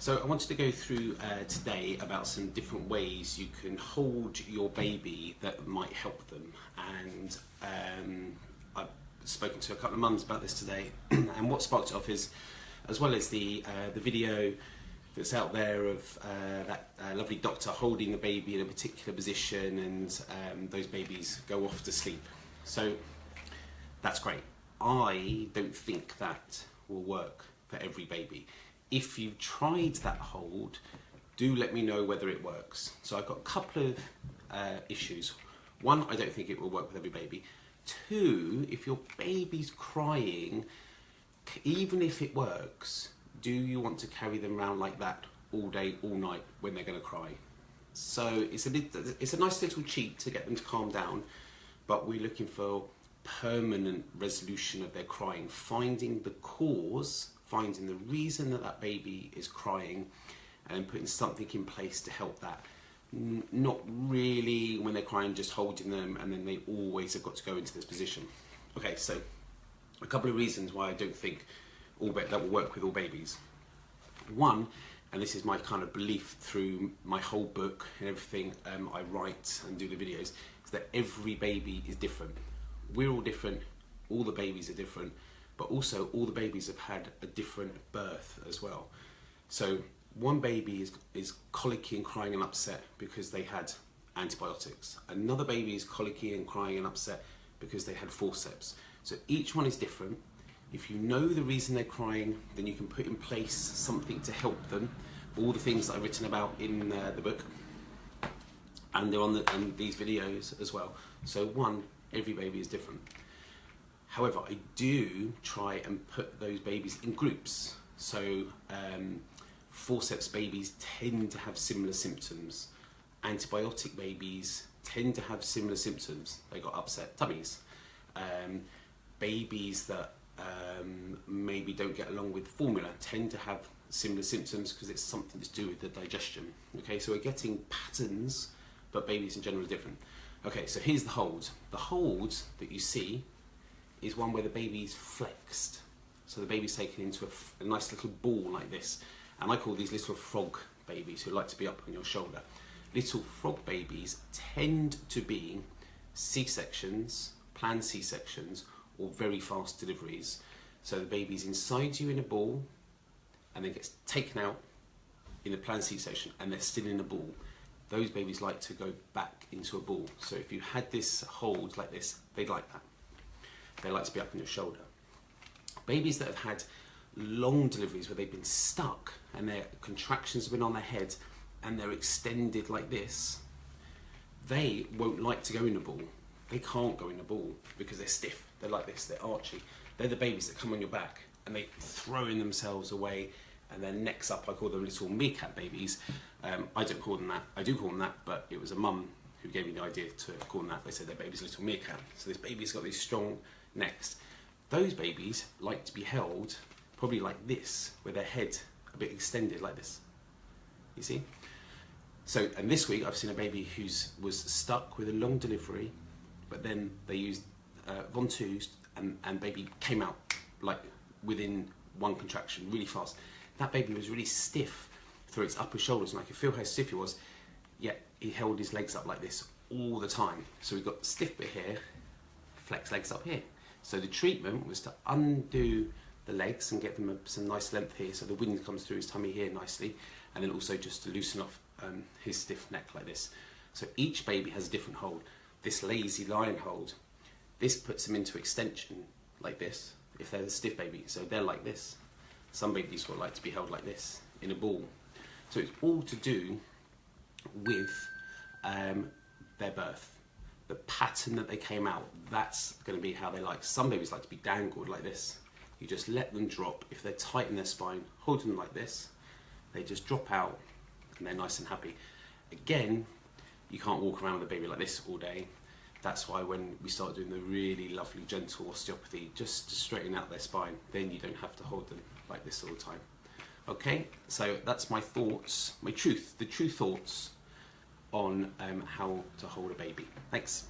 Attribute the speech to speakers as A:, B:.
A: So I wanted to go through today about some different ways you can hold your baby that might help them, and I've spoken to a couple of mums about this today and what sparked it off is, as well as the video that's out there of that lovely doctor holding the baby in a particular position, and those babies go off to sleep. So that's great. I don't think that will work for every baby. If you've tried that hold, do let me know whether it works. So I've got a couple of issues. One, I don't think it will work with every baby. Two, if your baby's crying, even if it works, do you want to carry them around like that all day, all night when they're going to cry? So it's a nice little cheat to get them to calm down, but we're looking for permanent resolution of their crying, finding the cause, finding the reason that that baby is crying, and putting something in place to help that. Not really when they're crying, just holding them and then they always have got to go into this position. Okay, so a couple of reasons why I don't think that will work with all babies. One, and this is my kind of belief through my whole book and everything I write and do the videos, is that every baby is different. We're all different, all the babies are different, but also all the babies have had a different birth as well. So one baby is colicky and crying and upset because they had antibiotics. Another baby is colicky and crying and upset because they had forceps. So each one is different. If you know the reason they're crying, then you can put in place something to help them. All the things that I've written about in the book, and they're on these videos as well. So one, every baby is different. However, I do try and put those babies in groups. So forceps babies tend to have similar symptoms. Antibiotic babies tend to have similar symptoms. They got upset tummies. Babies that maybe don't get along with formula tend to have similar symptoms because it's something to do with the digestion. Okay, so we're getting patterns, but babies in general are different. Okay, so here's the hold. The hold that you see is one where the baby's flexed. So the baby's taken into a nice little ball like this. And I call these little frog babies who like to be up on your shoulder. Little frog babies tend to be C-sections, planned C-sections, or very fast deliveries. So the baby's inside you in a ball and then gets taken out in a planned C-section and they're still in a ball. Those babies like to go back into a ball. So if you had this hold like this, they'd like that. They like to be up on your shoulder. Babies that have had long deliveries where they've been stuck and their contractions have been on their head and they're extended like this, they won't like to go in a ball. They can't go in a ball because they're stiff. They're like this, they're archy. They're the babies that come on your back and they throwing themselves away and their necks up. I call them little meerkat babies. I don't call them that. I do call them that, but it was a mum who gave me the idea to call them that. They said their baby's a little meerkat. So this baby's got these strong necks. Those babies like to be held probably like this, with their head a bit extended like this. You see? So, and this week I've seen a baby was stuck with a long delivery, but then they used Von-2s and baby came out like within one contraction, really fast. That baby was really stiff through its upper shoulders, and I could feel how stiff he was, yet he held his legs up like this all the time. So we got stiff bit here, flex legs up here. So the treatment was to undo the legs and get them some nice length here, so the wind comes through his tummy here nicely, and then also just to loosen off his stiff neck like this. So each baby has a different hold. This lazy lion hold, this puts them into extension like this, if they're a stiff baby, so they're like this. Some babies will like to be held like this, in a ball. So it's all to do with their birth. The pattern that they came out, that's going to be how they like. Some babies like to be dangled like this. You just let them drop. If they're tight in their spine, hold them like this. They just drop out and they're nice and happy. Again, you can't walk around with a baby like this all day. That's why when we start doing the really lovely gentle osteopathy, just to straighten out their spine, then you don't have to hold them like this all the time. Okay, so that's my thoughts, the true thoughts on how to hold a baby. Thanks.